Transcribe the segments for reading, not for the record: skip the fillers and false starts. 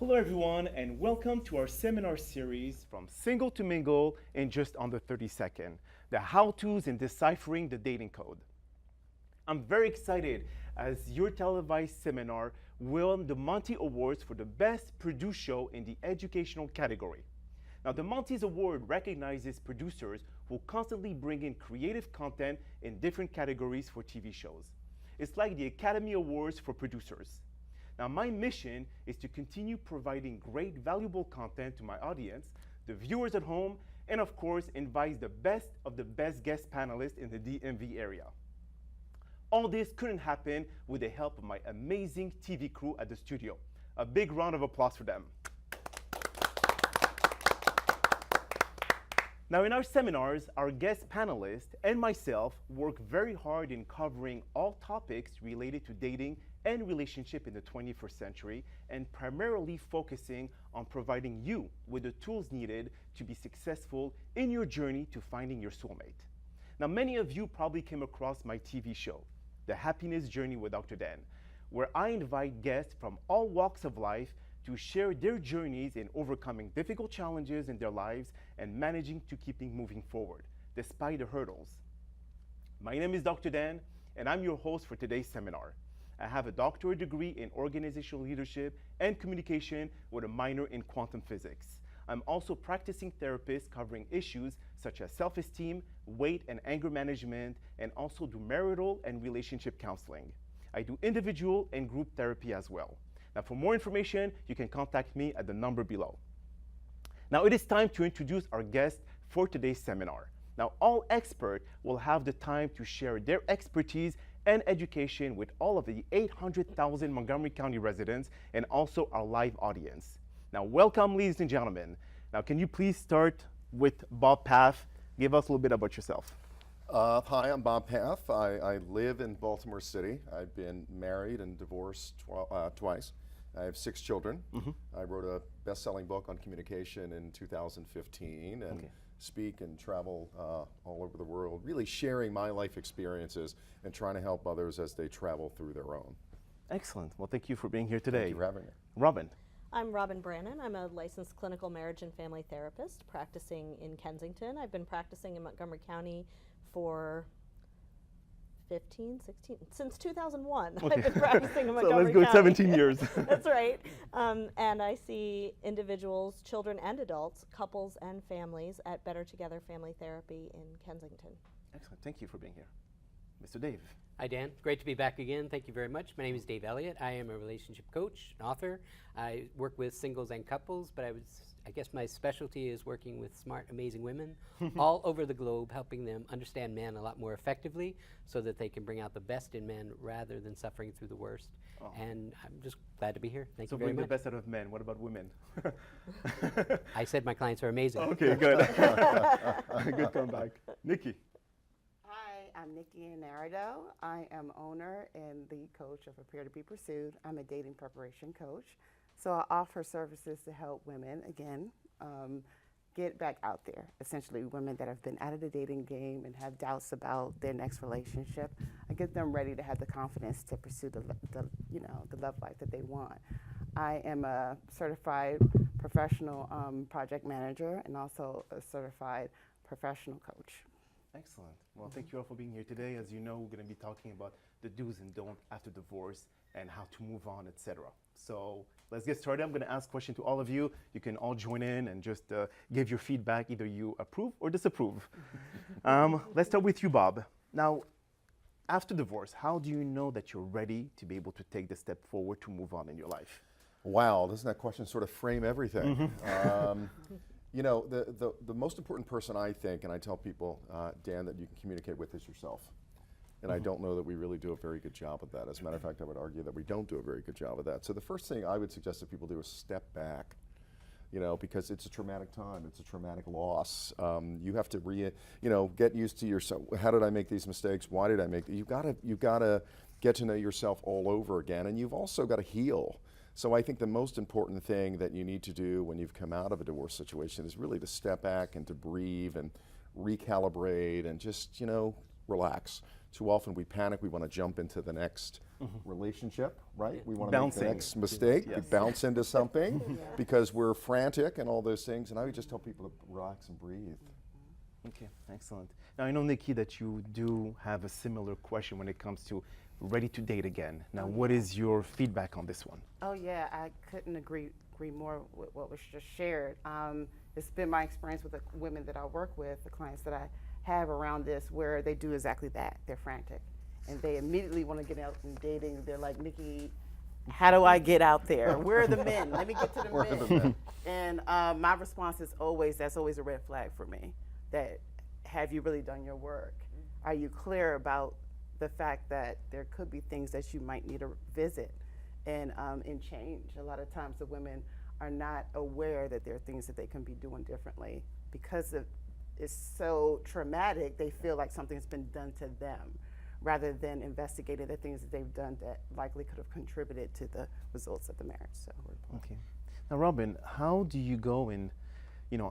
Hello, everyone, and welcome to our seminar series From Single to Mingle in Just Under 30 Seconds, the how-tos in deciphering the dating code. I'm very excited as your televised seminar won the Monty Awards for the Best Produced Show in the educational category. Now, the Monty's Award recognizes producers who constantly bring in creative content in different categories for TV shows. It's like the Academy Awards for producers. Now, my mission is to continue providing great, valuable content to my audience, the viewers at home, and of course, invite the best of the best guest panelists in the DMV area. All this couldn't happen with the help of my amazing TV crew at the studio. A big round of applause for them. Now, in our seminars, our guest panelists and myself work very hard in covering all topics related to dating and relationship in the 21st century, and primarily focusing on providing you with the tools needed to be successful in your journey to finding your soulmate. Now, many of you probably came across my TV show, The Happiness Journey with Dr. Dan, where I invite guests from all walks of life to share their journeys in overcoming difficult challenges in their lives and managing to keeping moving forward, despite the hurdles. My name is Dr. Dan, and I'm your host for today's seminar. I have a doctorate degree in organizational leadership and communication with a minor in quantum physics. I'm also a practicing therapist covering issues such as self-esteem, weight and anger management, and also do marital and relationship counseling. I do individual and group therapy as well. Now, for more information, you can contact me at the number below. Now, it is time to introduce our guest for today's seminar. Now, all experts will have the time to share their expertise and education with all of the 800,000 Montgomery County residents and also our live audience. Now, welcome, ladies and gentlemen. Now, can you please start with Bob Paff? Give us a little bit about yourself. Hi, I'm Bob Paff. I live in Baltimore City. I've been married and divorced twice. I have 6 children. I wrote a best-selling book on communication in 2015 and speak and travel all over the world, really sharing my life experiences and trying to help others as they travel through their own. Excellent. Well, thank you for being here today. Thank you for having me. Robin. I'm Robin Brannon. I'm a licensed clinical marriage and family therapist practicing in Kensington. I've been practicing in Montgomery County for since 2001. Okay. I've been practicing in So Montgomery let's go County. 17 years. That's right. And I see individuals, children and adults, couples and families at Better Together Family Therapy in Kensington. Excellent. Thank you for being here. Mr. Dave. Hi, Dan. Great to be back again. Thank you very much. My name is Dave Elliott. I am a relationship coach, an author. I work with singles and couples, but I guess my specialty is working with smart, amazing women all over the globe, helping them understand men a lot more effectively so that they can bring out the best in men rather than suffering through the worst. Oh. And I'm just glad to be here. Thank you very much. So bring the best out of men. What about women? I said my clients are amazing. Okay, good. Good comeback. Nikki. Hi, I'm Nikki Nardo. I am owner and the coach of Prepare to Be Pursued. I'm a dating preparation coach. So I offer services to help women, again, get back out there. Essentially, women that have been out of the dating game and have doubts about their next relationship. I get them ready to have the confidence to pursue the love life that they want. I am a certified professional project manager and also a certified professional coach. Excellent. Well, thank you all for being here today. As you know, we're going to be talking about the do's and don'ts after divorce and how to move on, etc. So let's get started. I'm going to ask questions to all of you. You can all join in and just give your feedback. Either you approve or disapprove. Let's start with you, Bob. Now, after divorce, how do you know that you're ready to be able to take the step forward to move on in your life? Wow, doesn't that question sort of frame everything? You know, the most important person I think, and I tell people, Dan, that you can communicate with is yourself. And I don't know that we really do a very good job of that. As a matter of fact, I would argue that we don't do a very good job of that. So the first thing I would suggest that people do is step back, you know, because it's a traumatic time, it's a traumatic loss. You have to get used to yourself. How did I make these mistakes? Why did I make them? You've gotta get to know yourself all over again, and you've also got to heal. So I think the most important thing that you need to do when you've come out of a divorce situation is really to step back and to breathe and recalibrate and just, relax. Too often we panic, we want to jump into the next relationship, right? We want to make the Bouncing. next mistake, we Yes. bounce into something because we're frantic and all those things. And I would just tell people to relax and breathe. Okay, excellent. Now I know, Nikki, that you do have a similar question when it comes to ready to date again. Now, what is your feedback on this one? Oh yeah, I couldn't agree more with what was just shared. It's been my experience with the women that I work with, the clients that I have around this, where they do exactly that. They're frantic, and they immediately want to get out and dating. They're like, Nikki, how do I get out there? Where are the men? Let me get to the Where are men. the men? And my response is always, that's always a red flag for me. That, have you really done your work? Are you clear about the fact that there could be things that you might need to visit and change? A lot of times the women are not aware that there are things that they can be doing differently because it's so traumatic. They feel like something's been done to them rather than investigating the things that they've done that likely could have contributed to the results of the marriage. So. Okay. Now, Robin, how do you go in,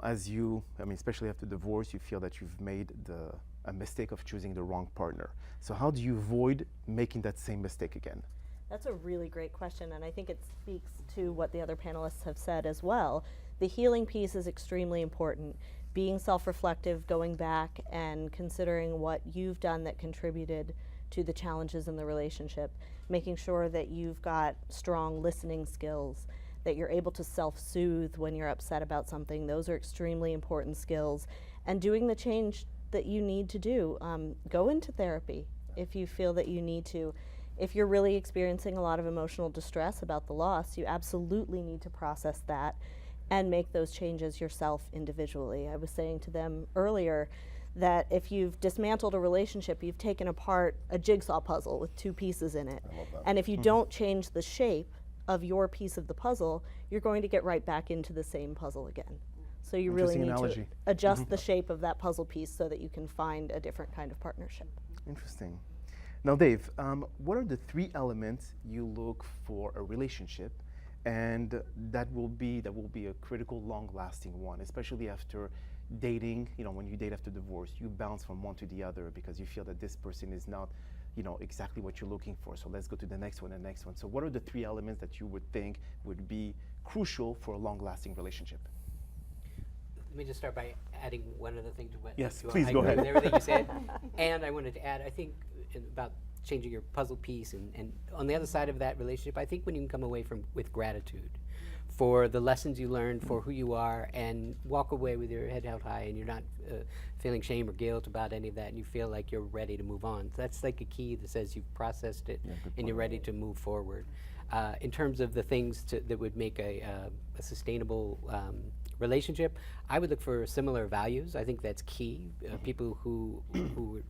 as you, especially after divorce, you feel that you've made a mistake of choosing the wrong partner. So how do you avoid making that same mistake again? That's a really great question, and I think it speaks to what the other panelists have said as well. The healing piece is extremely important. Being self-reflective, going back and considering what you've done that contributed to the challenges in the relationship, making sure that you've got strong listening skills, that you're able to self-soothe when you're upset about something. Those are extremely important skills. And doing the change that you need to do. Go into therapy if you feel that you need to. If you're really experiencing a lot of emotional distress about the loss, you absolutely need to process that and make those changes yourself individually. I was saying to them earlier that if you've dismantled a relationship, you've taken apart a jigsaw puzzle with 2 pieces in it. I love that. And if you don't change the shape of your piece of the puzzle, you're going to get right back into the same puzzle again. So you really Interesting need analogy. to adjust the shape of that puzzle piece so that you can find a different kind of partnership. Interesting. Now, Dave, what are the 3 elements you look for a relationship, and that will be a critical, long-lasting one, especially after dating? When you date after divorce, you bounce from one to the other because you feel that this person is not, exactly what you're looking for. So let's go to the next one and next one. So what are the 3 elements that you would think would be crucial for a long-lasting relationship? Let me just start by adding one other thing to what. Yes, to please I go agree ahead. with everything you said, and I wanted to add. I think about changing your puzzle piece, and on the other side of that relationship, I think when you can come away with gratitude for the lessons you learned, for who you are, and walk away with your head held high, and you're not feeling shame or guilt about any of that, and you feel like you're ready to move on. That's like a key that says you've processed it and you're ready to move forward. In terms of the things that would make a sustainable relationship, I would look for similar values. I think that's key. People who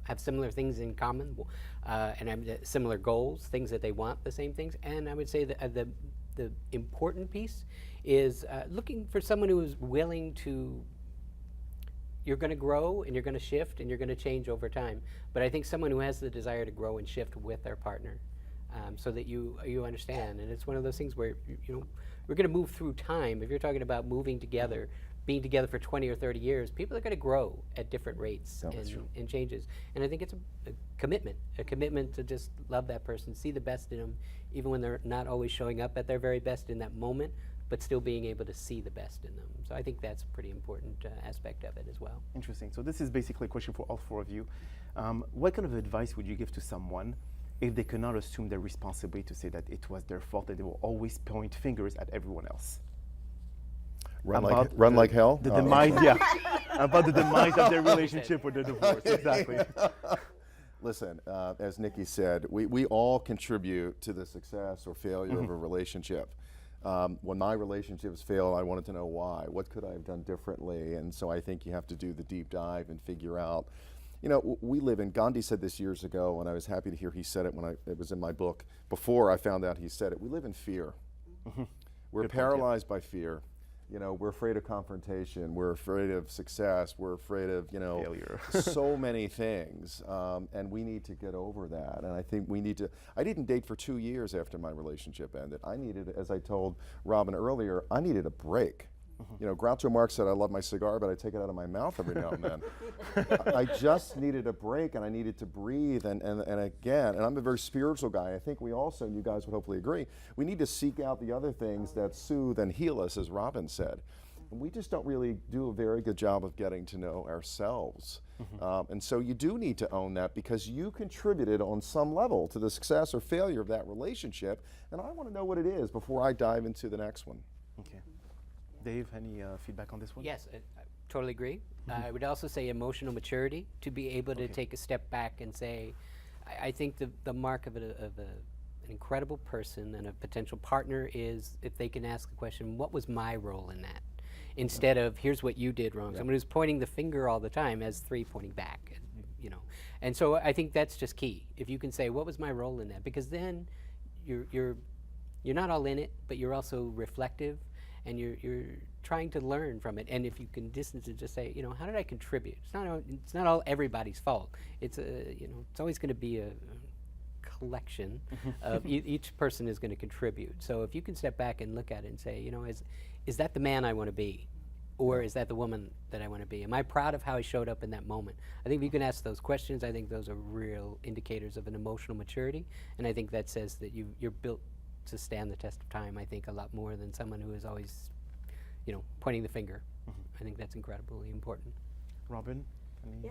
have similar things in common and have similar goals, things that they want, the same things. And I would say that the important piece is looking for someone who is willing to. You're going to grow and you're going to shift and you're going to change over time. But I think someone who has the desire to grow and shift with their partner, so that you understand. And it's one of those things where we're going to move through time. If you're talking about moving together, being together for 20 or 30 years, people are going to grow at different rates and changes. And I think it's a commitment to just love that person, see the best in them, even when they're not always showing up at their very best in that moment, but still being able to see the best in them. So I think that's a pretty important aspect of it as well. Interesting. So this is basically a question for all 4 of you. What kind of advice would you give to someone if they cannot assume their responsibility to say that it was their fault, that they will always point fingers at everyone else? Run About like hell? The Oh. demise, about the demise of their relationship or the divorce, exactly. Listen, as Nikki said, we all contribute to the success or failure of a relationship. When my relationships failed, I wanted to know why. What could I have done differently? And so I think you have to do the deep dive and figure out. We live in, Gandhi said this years ago, and I was happy to hear he said it when it was in my book. Before I found out he said it, we live in fear. We're Good point, paralyzed by fear. We're afraid of confrontation. We're afraid of success. We're afraid of, Failure. so many things. And we need to get over that. And I think we need to, I didn't date for 2 years after my relationship ended. I needed, as I told Robin earlier, I needed a break. You know, Groucho Marx said, I love my cigar, but I take it out of my mouth every now and then. I just needed a break, and I needed to breathe, and again, and I'm a very spiritual guy. I think we also, and you guys would hopefully agree, we need to seek out the other things that soothe and heal us, as Robin said. And we just don't really do a very good job of getting to know ourselves. And so you do need to own that, because you contributed on some level to the success or failure of that relationship, and I want to know what it is before I dive into the next one. Okay. Dave, any feedback on this one? Yes, I totally agree. I would also say emotional maturity, to be able to take a step back and say, I think the mark of an incredible person and a potential partner is if they can ask the question, what was my role in that? Instead of, here's what you did wrong. Someone who's pointing the finger all the time has three pointing back, you know. And so I think that's just key. If you can say, what was my role in that? Because then you're not all in it, but you're also reflective, and you're trying to learn from it. And if you can distance it, just say, you know, how did I contribute? It's not all everybody's fault. It's you know, it's always going to be a collection of each person is going to contribute. So if you can step back and look at it and say, you know, is that the man I want to be? Or is that the woman that I want to be? Am I proud of how I showed up in that moment? I think if you can ask those questions, I think those are real indicators of an emotional maturity. And I think that says that you're built to stand the test of time, I think, a lot more than someone who is always, you know, pointing the finger. I think that's incredibly important. Robin? Any? Yeah.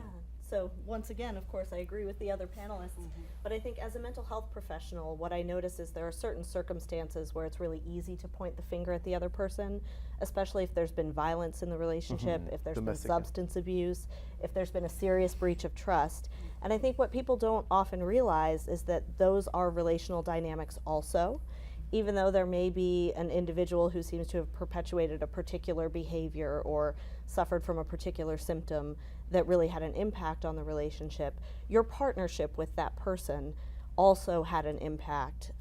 So once again, of course, I agree with the other panelists, but I think as a mental health professional, what I notice is there are certain circumstances where it's really easy to point the finger at the other person, especially if there's been violence in the relationship, if there's Domestic, been substance abuse, if there's been a serious breach of trust. And I think what people don't often realize is that those are relational dynamics also. Even though there may be an individual who seems to have perpetuated a particular behavior or suffered from a particular symptom that really had an impact on the relationship, your partnership with that person also had an impact.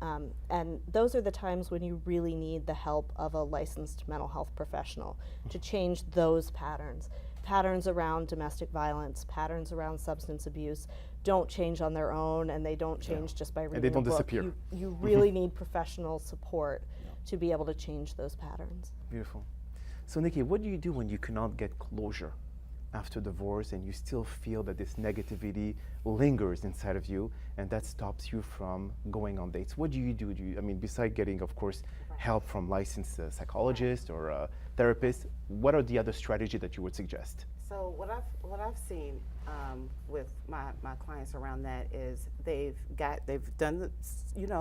And those are the times when you really need the help of a licensed mental health professional to change those patterns. Patterns around domestic violence, patterns around substance abuse don't change on their own, and they don't change just by reading they don't a book. disappear. You really need professional support to be able to change those patterns. Beautiful. So Nikki, what do you do when you cannot get closure after divorce and you still feel that this negativity lingers inside of you and that stops you from going on dates? What do you do? I mean, besides getting, of course, help from licensed psychologists or therapists, what are the other strategies that you would suggest? So what I've seen with my clients around that is they've done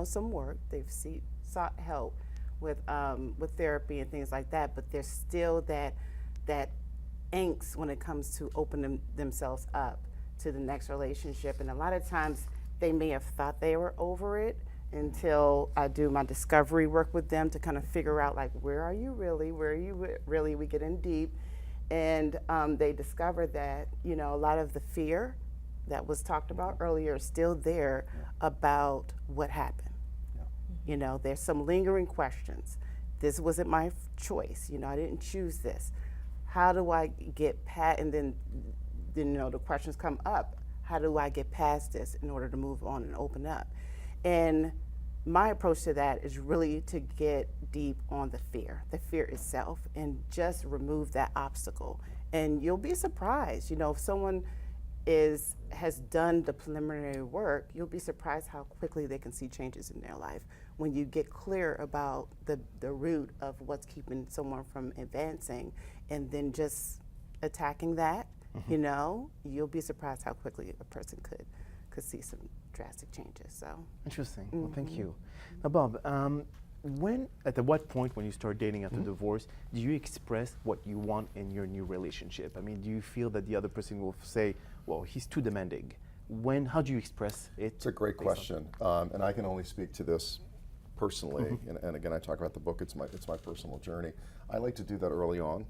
some work. They've sought help with therapy and things like that, but there's still that angst when it comes to opening themselves up to the next relationship. And a lot of times they may have thought they were over it until I do my discovery work with them to kind of figure out, like, where are you really? Where are you really? We get in deep. And they discover that, you know, a lot of the fear that was talked about earlier is still there about what happened. You know, there's some lingering questions. This wasn't my choice. You know, I didn't choose this. How do I get past? And then, you know, the questions come up. How do I get past this in order to move on and open up? And my approach to that is really to get deep on the fear itself, and just remove that obstacle. And you'll be surprised, you know, if someone has done the preliminary work, you'll be surprised how quickly they can see changes in their life when you get clear about the root of what's keeping someone from advancing, and then just attacking that. You know, you'll be surprised how quickly a person could see some drastic changes. So interesting. Well, thank you. Now, Bob, at what point when you start dating after divorce, do you express what you want in your new relationship? I mean, do you feel that the other person will say, well, he's too demanding? How do you express it? It's a great question, and I can only speak to this personally. And again, I talk about the book. It's my personal journey. I like to do that early on.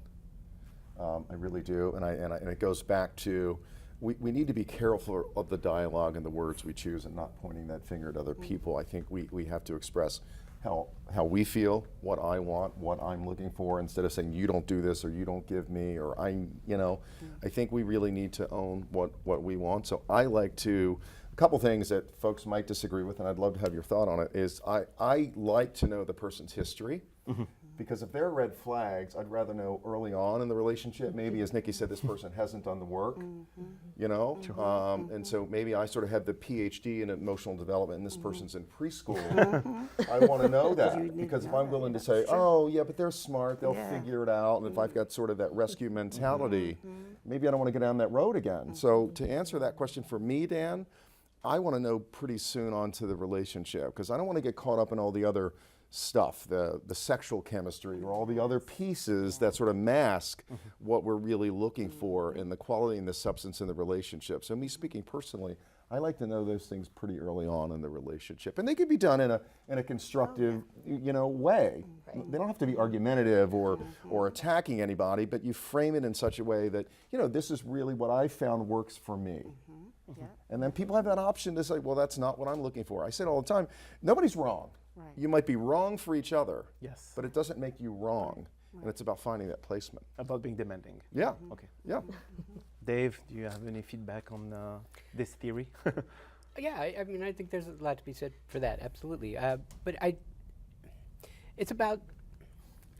I really do, and it goes back to we need to be careful of the dialogue and the words we choose, and not pointing that finger at other people. I think we have to express how we feel, what I want, what I'm looking for, instead of saying you don't do this or you don't give me or I think we really need to own what we want. So I like to, a couple things that folks might disagree with, and I'd love to have your thought on it, is I like to know the person's history. Because if there are red flags, I'd rather know early on in the relationship. Maybe, as Nikki said, this person hasn't done the work, you know? And so maybe I sort of have the PhD in emotional development and this person's in preschool. I want to know that, You need to because if know I'm that, willing to that's say, true. oh, yeah, but they're smart, they'll Yeah. figure it out, and if I've got sort of that rescue mentality, maybe I don't want to go down that road again. So to answer that question for me, Dan, I want to know pretty soon onto the relationship, because I don't want to get caught up in all the other stuff, the sexual chemistry or all the other pieces that sort of mask what we're really looking for in the quality and the substance in the relationship. So me speaking personally, I like to know those things pretty early on in the relationship, and they can be done in a constructive, you know, way. They don't have to be argumentative or attacking anybody, but you frame it in such a way that, you know, this is really what I found works for me. Yeah. And then people have that option to say, well, that's not what I'm looking for. I say it all the time, nobody's wrong. Right. You might be wrong for each other, Yes. but it doesn't make you wrong. And it's about finding that placement. About being demanding. Yeah. Okay. Yeah. Dave, do you have any feedback on this theory? Yeah, I mean, I think there's a lot to be said for that, absolutely. But it's about,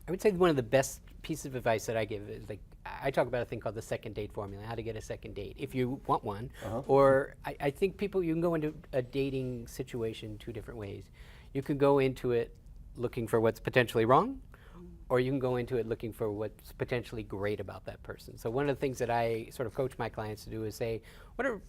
I would say one of the best pieces of advice that I give is like, I talk about a thing called the second date formula, how to get a second date, if you want one. Or I think you can go into a dating situation two different ways. You can go into it looking for what's potentially wrong, or you can go into it looking for what's potentially great about that person. So one of the things that I sort of coach my clients to do is say, what are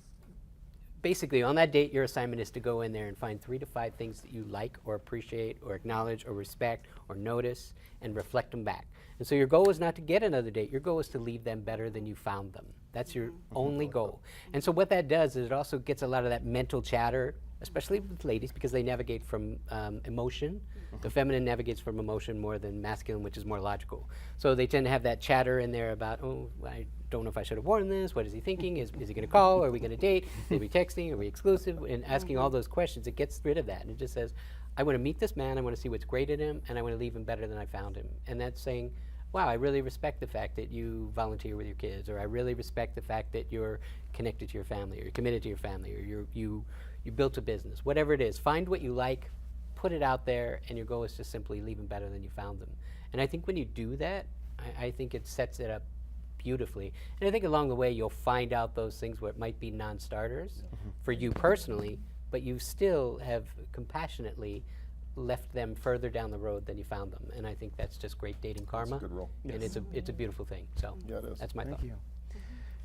basically on that date, your assignment is to go in there and find 3 to 5 things that you like or appreciate or acknowledge or respect or notice and reflect them back. And so your goal is not to get another date. Your goal is to leave them better than you found them. That's your only goal. And so what that does is it also gets a lot of that mental chatter, especially with ladies, because they navigate from emotion. The feminine navigates from emotion more than masculine, which is more logical. So they tend to have that chatter in there about, oh, I don't know if I should have worn this. What is he thinking? Is he going to call? Are we going to date? Are we texting? Are we exclusive? And asking all those questions, it gets rid of that. And it just says, I want to meet this man. I want to see what's great in him. And I want to leave him better than I found him. And that's saying, wow, I really respect the fact that you volunteer with your kids, or I really respect the fact that you're connected to your family, or you're committed to your family, or you built a business. Whatever it is, find what you like, put it out there, and your goal is to simply leave them better than you found them. And I think when you do that, I think it sets it up beautifully. And I think along the way, you'll find out those things where it might be non-starters for you personally, but you still have compassionately left them further down the road than you found them. And I think that's just great dating karma. Good rule. And it's a beautiful thing. So Yeah, it is. that's my Thank thought. you.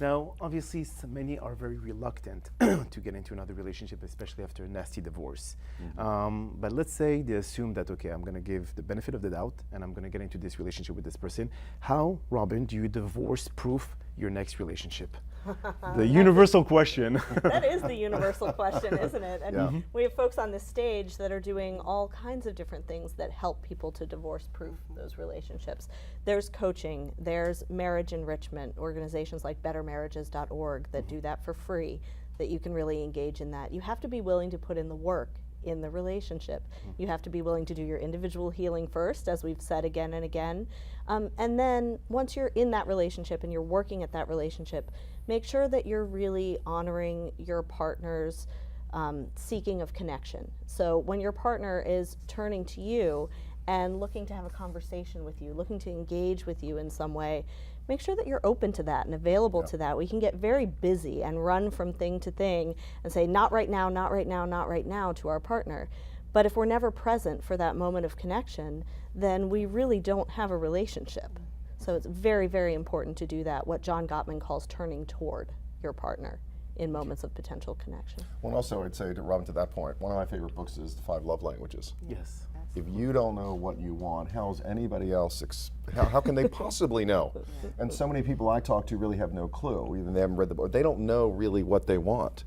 Now, obviously, many are very reluctant to get into another relationship, especially after a nasty divorce. But let's say they assume that, okay, I'm going to give the benefit of the doubt and I'm going to get into this relationship with this person. How, Robin, do you divorce-proof your next relationship? The universal question. That is the universal question, isn't it? And Yeah. we have folks on this stage that are doing all kinds of different things that help people to divorce-proof those relationships. There's coaching, there's marriage enrichment, organizations like bettermarriages.org that do that for free, that you can really engage in that. You have to be willing to put in the work in the relationship. You have to be willing to do your individual healing first, as we've said again and again. And then once you're in that relationship and you're working at that relationship, make sure that you're really honoring your partner's seeking of connection. So when your partner is turning to you and looking to have a conversation with you, looking to engage with you in some way, make sure that you're open to that and available to that. We can get very busy and run from thing to thing and say, not right now, not right now, not right now to our partner. But if we're never present for that moment of connection, then we really don't have a relationship. So it's very, very important to do that, what John Gottman calls turning toward your partner in moments of potential connection. Well, and also I'd say to Robin, to that point, one of my favorite books is The 5 Love Languages. Yes. If you don't know what you want, how's anybody else, how can they possibly know? And so many people I talk to really have no clue. Either they haven't read the book, they don't know really what they want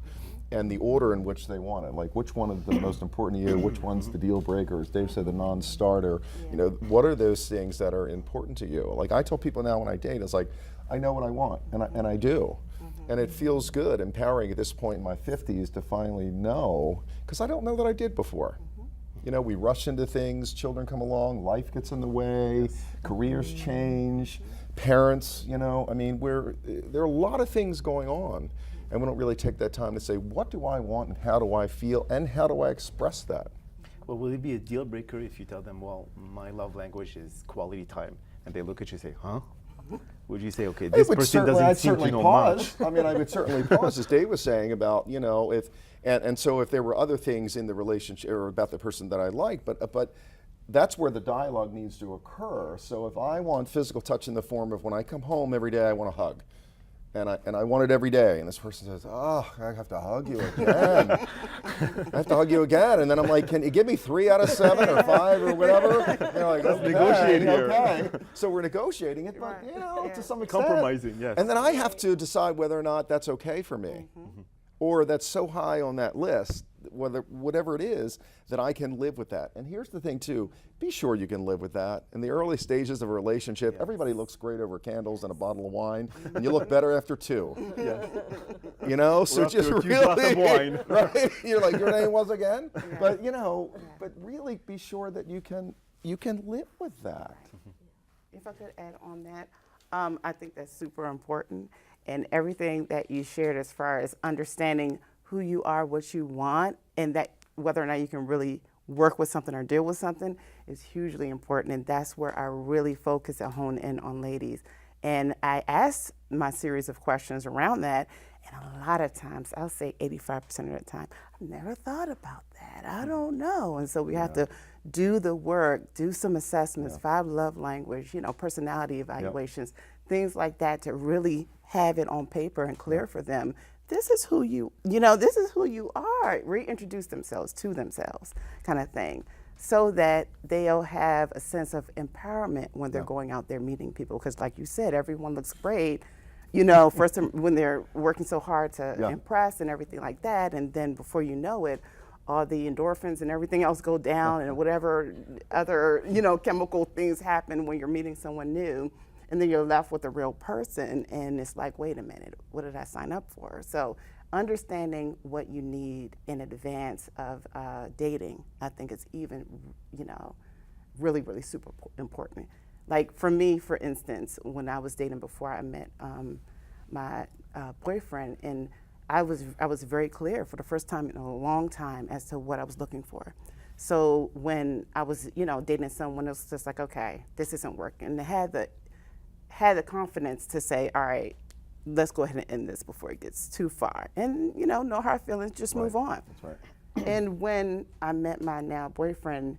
and the order in which they want it. Like which one is the most important to you, which one's the deal breaker, as Dave said, the non-starter. You know, what are those things that are important to you? Like I tell people now when I date, it's like, I know what I want, and I do. And it feels good, empowering at this point in my 50s to finally know, because I don't know that I did before. You know, we rush into things, children come along, life gets in the way, careers change, parents, you know, I mean, there are a lot of things going on, and we don't really take that time to say, what do I want and how do I feel and how do I express that? Well, will it be a deal breaker if you tell them, well, my love language is quality time, and they look at you and say, huh? Would you say, okay, this person doesn't I'd seem certainly to know pause. much? I mean, I would certainly pause, as Dave was saying about, you know, and so if there were other things in the relationship or about the person that I like, but that's where the dialogue needs to occur. So if I want physical touch in the form of when I come home every day, I want a hug. And I want it every day. And this person says, oh, I have to hug you again. I have to hug you again. And then I'm like, can you give me 3 out of 7 or 5 or whatever? And they're like, okay, negotiate here. okay. So we're negotiating it, but Right. you know, Yeah. to some extent. Compromising, yes. And then I have to decide whether or not that's okay for me. Or that's so high on that list, whatever it is, that I can live with that. And here's the thing too, be sure you can live with that. In the early stages of a relationship, everybody looks great over candles and a bottle of wine, and you look better after 2. Yes. You know, so Or after just a few really, glasses of wine. right? You're like, your name was again? But you know, but really be sure that you can live with that. If I could add on that, I think that's super important. And everything that you shared as far as understanding who you are, what you want, and that whether or not you can really work with something or deal with something is hugely important. And that's where I really focus and hone in on ladies. And I asked my series of questions around that, and a lot of times, I'll say 85% of the time, I've never thought about that. I don't know. And so we have to do the work, do some assessments, 5 love language, you know, personality evaluations, things like that to really have it on paper and clear for them. This is who this is who you are. Reintroduce themselves to themselves, kind of thing, so that they'll have a sense of empowerment when they're going out there meeting people. Because, like you said, everyone looks great, you know, first when they're working so hard to impress and everything like that, and then before you know it, all the endorphins and everything else go down, and whatever other, you know, chemical things happen when you're meeting someone new. And then you're left with a real person, and it's like, wait a minute, what did I sign up for? So understanding what you need in advance of dating, I think is even, you know, really, really super important. Like for me, for instance, when I was dating before I met my boyfriend, and I was very clear for the first time in a long time as to what I was looking for. So when I was, you know, dating someone, it was just like, okay, this isn't working. And I had the confidence to say, all right, let's go ahead and end this before it gets too far. And, you know, no hard feelings, just move on. That's right. And when I met my now boyfriend,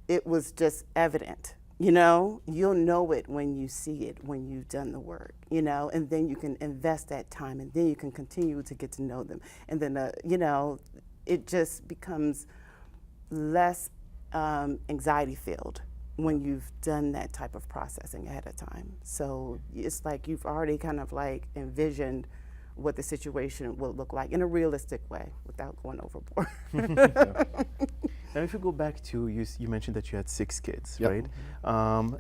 it was just evident. You know, you'll know it when you see it, when you've done the work, you know, and then you can invest that time, and then you can continue to get to know them. And then, you know, it just becomes less anxiety filled when you've done that type of processing ahead of time. So it's like you've already kind of like envisioned what the situation will look like in a realistic way without going overboard. Now, if you go back to, you mentioned that you had 6 kids, Yep. right?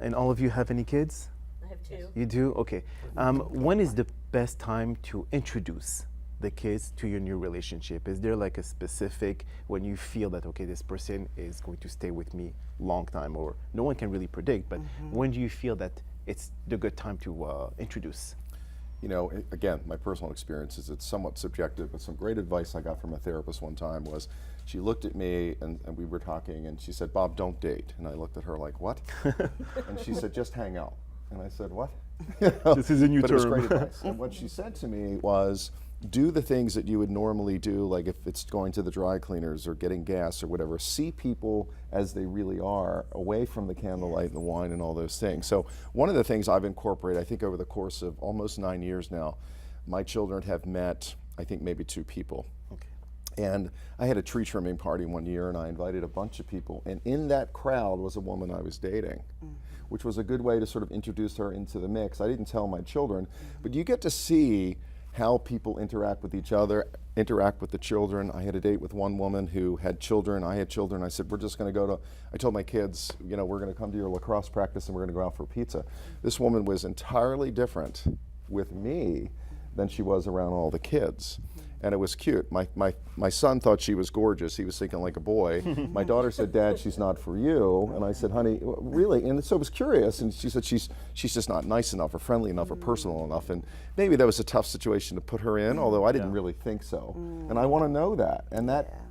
And all of you have any kids? I have 2. You do? Okay. When is the best time to introduce the kids to your new relationship? Is there like a specific, when you feel that, okay, this person is going to stay with me long time, or no one can really predict, but when do you feel that it's the good time to introduce? You know, again, my personal experience is it's somewhat subjective, but some great advice I got from a therapist one time was, she looked at me and we were talking, and she said, Bob, don't date. And I looked at her like, what? And she said, just hang out. And I said, what? This is a new But it was term. great advice. And what she said to me was, do the things that you would normally do, like if it's going to the dry cleaners or getting gas or whatever. See people as they really are, away from the candlelight and the wine and all those things. So one of the things I've incorporated, I think over the course of almost 9 years now, my children have met, I think maybe 2 people. Okay. And I had a tree trimming party one year, and I invited a bunch of people, and in that crowd was a woman I was dating, which was a good way to sort of introduce her into the mix. I didn't tell my children, but you get to see how people interact with each other, interact with the children. I had a date with one woman who had children, I had children. I said, we're just gonna I told my kids, you know, we're gonna come to your lacrosse practice and we're gonna go out for pizza. This woman was entirely different with me than she was around all the kids. And it was cute. My son thought she was gorgeous. He was thinking like a boy. My daughter said, Dad, she's not for you. And I said, honey, really? And so it was curious. And she said, she's just not nice enough or friendly enough or personal enough. And maybe that was a tough situation to put her in, although I didn't really think so. And I want to know that. And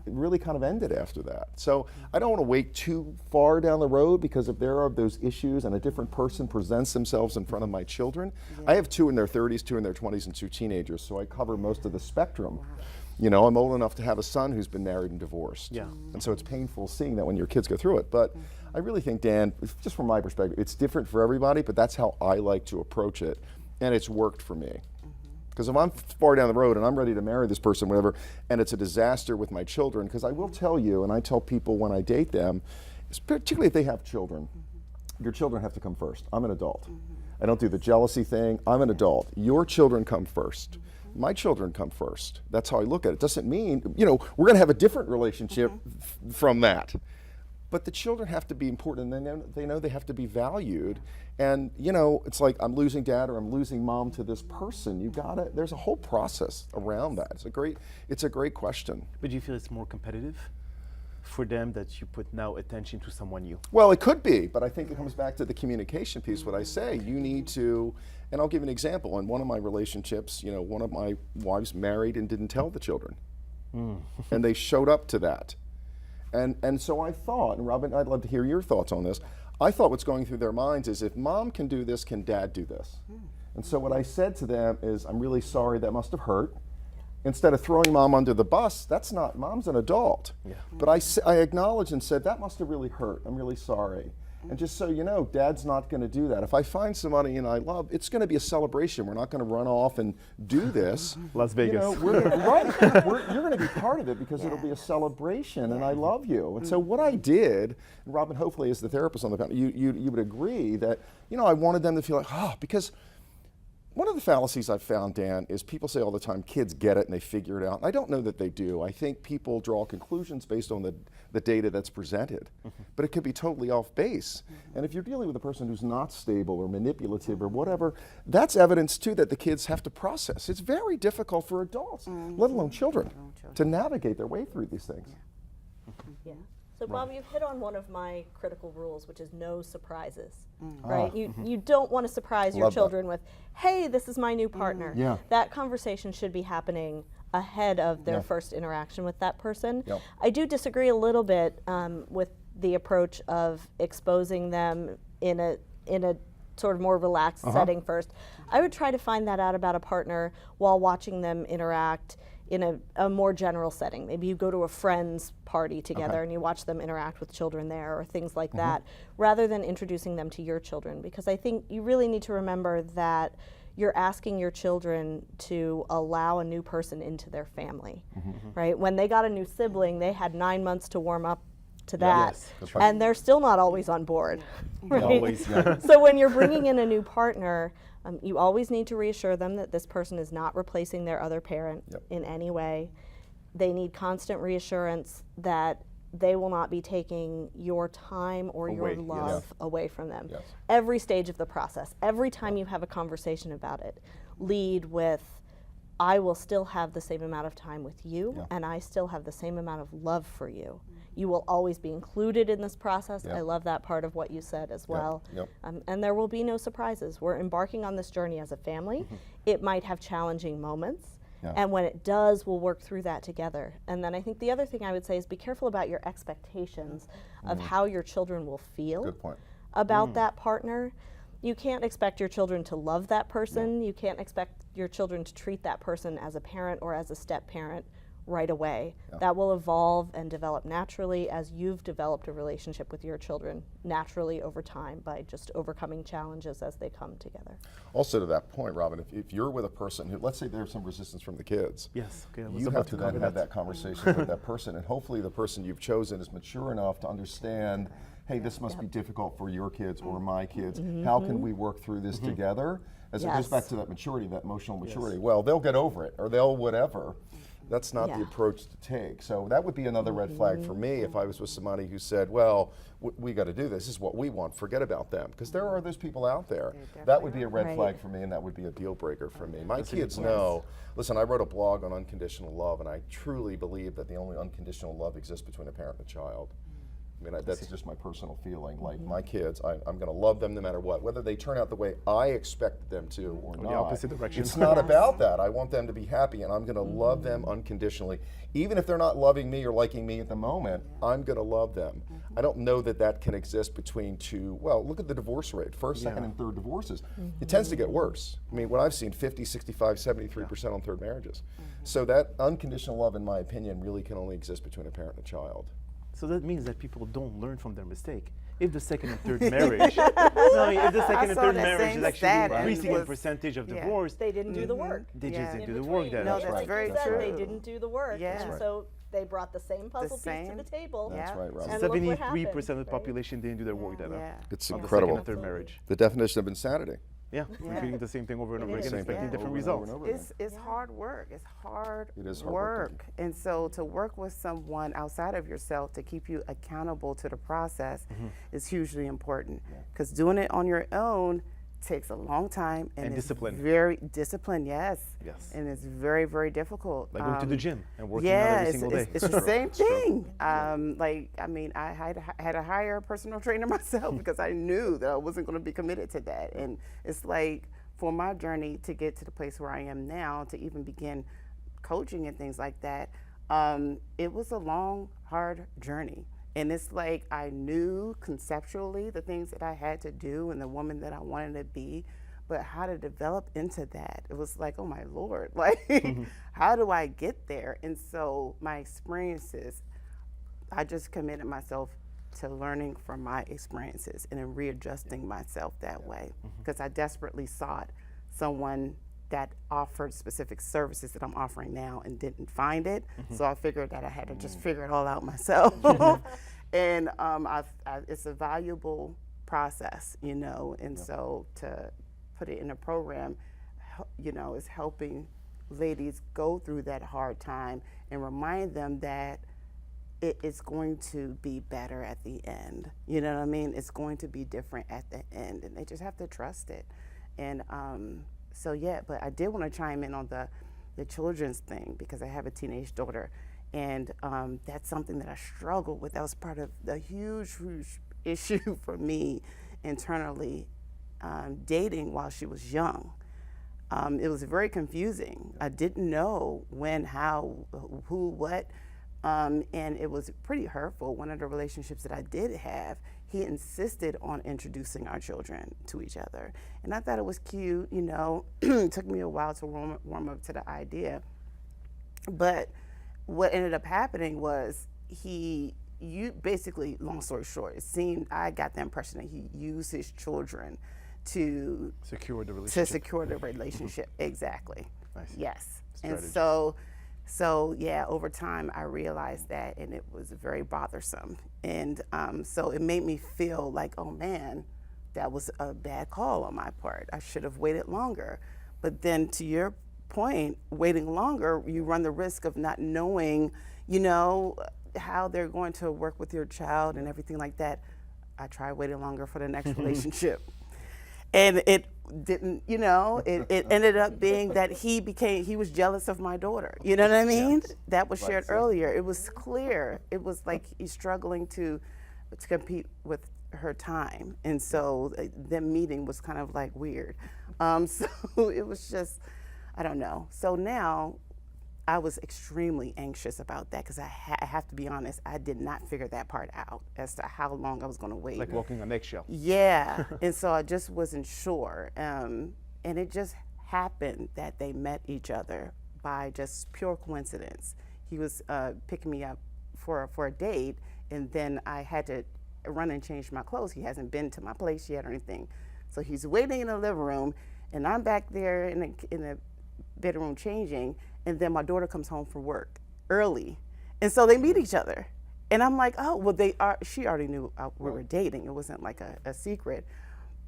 really kind of ended after that. So I don't want to wait too far down the road, because if there are those issues and a different person presents themselves in front of my children, I have 2 in their 30s, 2 in their 20s, and 2 teenagers, so I cover most of the spectrum. You know, I'm old enough to have a son who's been married and divorced. Yeah. And so it's painful seeing that when your kids go through it. But I really think, Dan, just from my perspective, it's different for everybody, but that's how I like to approach it. And it's worked for me. Because if I'm far down the road and I'm ready to marry this person, whatever, and it's a disaster with my children, because I will tell you, and I tell people when I date them, particularly if they have children, your children have to come first. I'm an adult. I don't do the jealousy thing. I'm an adult. Your children come first. My children come first. That's how I look at it. Doesn't mean, you know, we're going to have a different relationship from that. But the children have to be important, and they know they have to be valued. And, you know, it's like, I'm losing dad or I'm losing mom to this person. You gotta, there's a whole process around that. It's a great question. But do you feel it's more competitive for them that you put now attention to someone new? Well, it could be, but I think it comes back to the communication piece. What I say, you need to, and I'll give you an example. In one of my relationships, you know, one of my wives married and didn't tell the children. And they showed up to that. And so I thought, and Robin, I'd love to hear your thoughts on this. I thought what's going through their minds is, if mom can do this, can dad do this? And so what I said to them is, I'm really sorry, that must have hurt. Instead of throwing mom under the bus, that's not, mom's an adult. Yeah. But I acknowledged and said, that must have really hurt. I'm really sorry. And just so you know, dad's not going to do that. If I find somebody and I love, it's going to be a celebration. We're not going to run off and do this. Las Vegas. You know, you're going to be part of it, because it'll be a celebration, and I love you. And so what I did, and Robin, hopefully as the therapist on the panel, you would agree that, you know, I wanted them to feel like, because one of the fallacies I've found, Dan, is people say all the time, kids get it and they figure it out. And I don't know that they do. I think people draw conclusions based on the data that's presented, but it could be totally off base. And if you're dealing with a person who's not stable or manipulative or whatever, that's evidence too that the kids have to process. It's very difficult for adults, let alone children, to navigate their way through these things. Yeah. So Bob, you've hit on one of my critical rules, which is no surprises, right? You don't want to surprise your Love that. children with, hey, this is my new partner. Yeah. That conversation should be happening ahead of their first interaction with that person. Yep. I do disagree a little bit with the approach of exposing them in a sort of more relaxed setting first. I would try to find that out about a partner while watching them interact in a more general setting. Maybe you go to a friend's party together and you watch them interact with children there, or things like that, rather than introducing them to your children. Because I think you really need to remember that you're asking your children to allow a new person into their family, right? When they got a new sibling, they had 9 months to warm up to that, Yes. and they're still not always on board, right? Always, yeah. So when you're bringing in a new partner, you always need to reassure them that this person is not replacing their other parent in any way. They need constant reassurance that they will not be taking your time or Away, your yes. love away from them. Yes. Every stage of the process, every time you have a conversation about it, lead with, I will still have the same amount of time with you, and I still have the same amount of love for you. You will always be included in this process. I love that part of what you said as well. Yep. And there will be no surprises. We're embarking on this journey as a family. It might have challenging moments. And when it does, we'll work through that together. And then I think the other thing I would say is be careful about your expectations of how your children will feel Good point. about that partner. You can't expect your children to love that person. You can't expect your children to treat that person as a parent or as a step parent right away. That will evolve and develop naturally as you've developed a relationship with your children naturally over time by just overcoming challenges as they come together. Also to that point, Robin, if you're with a person who, let's say there's some resistance from the kids, Yes. Okay, I was you about have to cover then have that conversation with that person, and hopefully the person you've chosen is mature enough to understand, hey, this must be difficult for your kids or my kids. How can we work through this together? As it goes back to that maturity, that emotional maturity. Well, they'll get over it, or they'll whatever. That's not the approach to take. So that would be another red flag for me if I was with somebody who said, well, we got to do this. This is what we want. Forget about them. Because there are those people out there. That would be a red flag for me, and that would be a deal breaker for me. My kids know, listen, I wrote a blog on unconditional love, and I truly believe that the only unconditional love exists between a parent and a child. I mean, that's just my personal feeling. Like my kids, I'm going to love them no matter what, whether they turn out the way I expect them to or not. the opposite direction. It's not about that. I want them to be happy, and I'm going to love them unconditionally. Even if they're not loving me or liking me at the moment, I'm going to love them. I don't know that that can exist between two. Well, look at the divorce rate. First, second, and third divorces. It tends to get worse. I mean, what I've seen, 50, 65, 73% on third marriages. So that unconditional love, in my opinion, really can only exist between a parent and a child. So that means that people don't learn from their mistake. If the second and third marriage, no, I mean, if the second and saw third that marriage same is actually stat and increasing in was- percentage of yeah. divorce, They didn't do the work. they Yeah. just didn't In do the work between. then. No, That's right. like very you said, true. they didn't do the work. Yeah. And That's so they brought the same puzzle piece to same. the table. Yeah. That's right, Robin. And look what 73% happened, of the right? population didn't do their work then. huh? Yeah. It's On the incredible. second and third marriage. The definition of insanity. Yeah, repeating the same thing over and over is, again, expecting yeah. different Over and over results. and over again. It's hard work. It's hard, It is hard work, work. And so to work with someone outside of yourself to keep you accountable to the process is hugely important. Because doing it on your own takes a long time and And it's discipline. Very discipline, yes. Yes. And it's very, very difficult. Like going to the gym and working yeah, out every it's, single day. it's the same thing. Like, I mean, I had to hire a personal trainer myself because I knew that I wasn't going to be committed to that. And it's like for my journey to get to the place where I am now, to even begin coaching and things like that, it was a long, hard journey. And it's like I knew conceptually the things that I had to do and the woman that I wanted to be, but how to develop into that, it was like, oh my Lord, like, how do I get there? And so my experiences, I just committed myself to learning from my experiences and then readjusting myself that way because I desperately sought someone that offered specific services that I'm offering now and didn't find it. So I figured that I had to just figure it all out myself. And it's a valuable process, you know, and so to put it in a program, you know, is helping ladies go through that hard time and remind them that it's going to be better at the end. You know what I mean? It's going to be different at the end, and they just have to trust it. And so yeah, but I did want to chime in on the children's thing because I have a teenage daughter, and that's something that I struggled with. That was part of the huge issue for me internally, dating while she was young. It was very confusing. I didn't know when, how, who, what, and it was pretty hurtful. One of the relationships that I did have, he insisted on introducing our children to each other. And I thought it was cute, you know. It took me a while to warm up to the idea. But what ended up happening was basically, long story short, I got the impression that he used his children to Secure the relationship. secure the relationship. Exactly. Nice. Yes. Strategy. And so yeah, over time I realized that, and it was very bothersome. And so it made me feel like, oh man, that was a bad call on my part. I should have waited longer. But then to your point, waiting longer, you run the risk of not knowing, you know, how they're going to work with your child and everything like that. I tried waiting longer for the next relationship. And it didn't, you know, it ended up being that he was jealous of my daughter. You know what I mean? Yes. That was shared earlier. It was clear. It was like he's struggling to compete with her time. And so them meeting was kind of like weird. So it was just, I don't know. So now I was extremely anxious about that because I have to be honest, I did not figure that part out as to how long I was going to wait. Like walking on eggshells. Yeah, and so I just wasn't sure. And it just happened that they met each other by just pure coincidence. He was picking me up for a date, and then I had to run and change my clothes. He hasn't been to my place yet or anything. So he's waiting in the living room, and I'm back there in the bedroom changing, and then my daughter comes home from work early. And so they meet each other. And I'm like, oh, well, she already knew we were dating. It wasn't like a secret.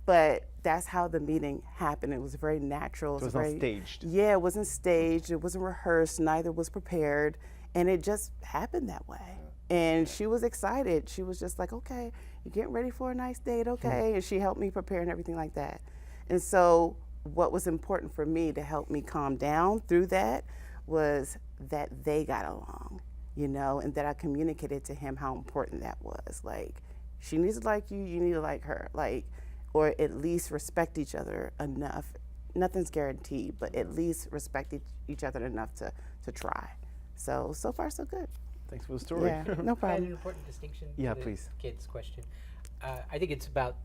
But that's how the meeting happened. It was very natural. So it was not staged. Yeah, it wasn't staged. It wasn't rehearsed. Neither was prepared. And it just happened that way. And she was excited. She was just like, okay, you're getting ready for a nice date, okay? And she helped me prepare and everything like that. And so what was important for me to help me calm down through that was that they got along. you know, and that I communicated to him how important that was. Like, she needs to like you, you need to like her, like, or at least respect each other enough. Nothing's guaranteed, but at least respect each other enough to try. So far so good. Thanks for the story. Yeah, no I had an problem. important distinction. Yeah, to the please. Kids question. I think it's about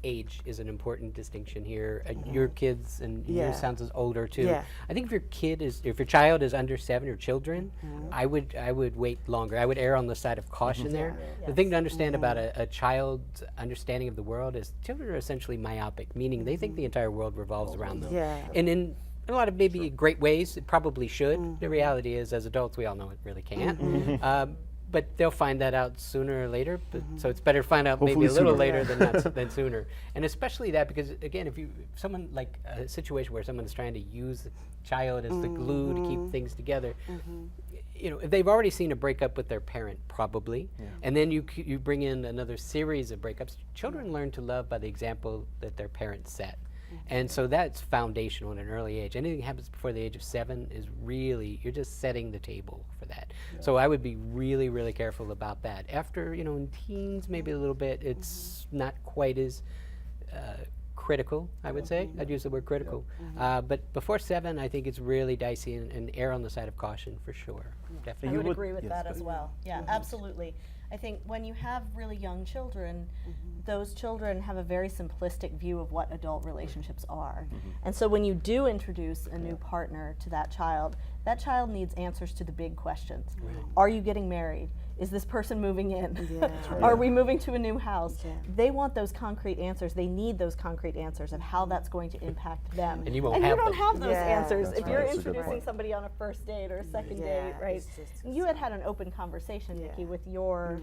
age is an important distinction here. Your kids and Yeah. yours sounds as older too. Yeah. I think if your child is under 7 or children, I would wait longer. I would err on the side of caution there. The thing to understand about a child's understanding of the world is children are essentially myopic, meaning they think the entire world revolves around them. Yeah. And in a lot of maybe great ways, it probably should. The reality is, as adults, we all know it really can't. But they'll find that out sooner or later. But, so it's better to find out Hopefully maybe a little sooner. later than soon. And especially that because, again, if someone like a situation where someone is trying to use the child as the glue to keep things together, you know, if they've already seen a breakup with their parent, probably, and then you bring in another series of breakups, children learn to love by the example that their parents set. And so that's foundational at an early age. Anything that happens before the age of 7 is really, you're just setting the table for that. So I would be really, really careful about that. After, you know, in teens, maybe a little bit, it's not quite as critical, I would say. I'd use the word critical. But before 7, I think it's really dicey and err on the side of caution for sure. I Definitely. would would- agree with yes, that go as ahead. well. Yeah, absolutely. I think when you have really young children, those children have a very simplistic view of what adult relationships are. And so when you do introduce a new partner to that child needs answers to the big questions. Are you getting married? Is this person moving in? Are we moving to a new house? Yeah. They want those concrete answers. They need those concrete answers of how that's going to impact them. And you won't and have you don't them. have those Yeah, answers. that's If right. you're That's a good introducing point. somebody on a first date or a second Yeah, date, right? it's just You had an open conversation, Yeah. Nikki, with your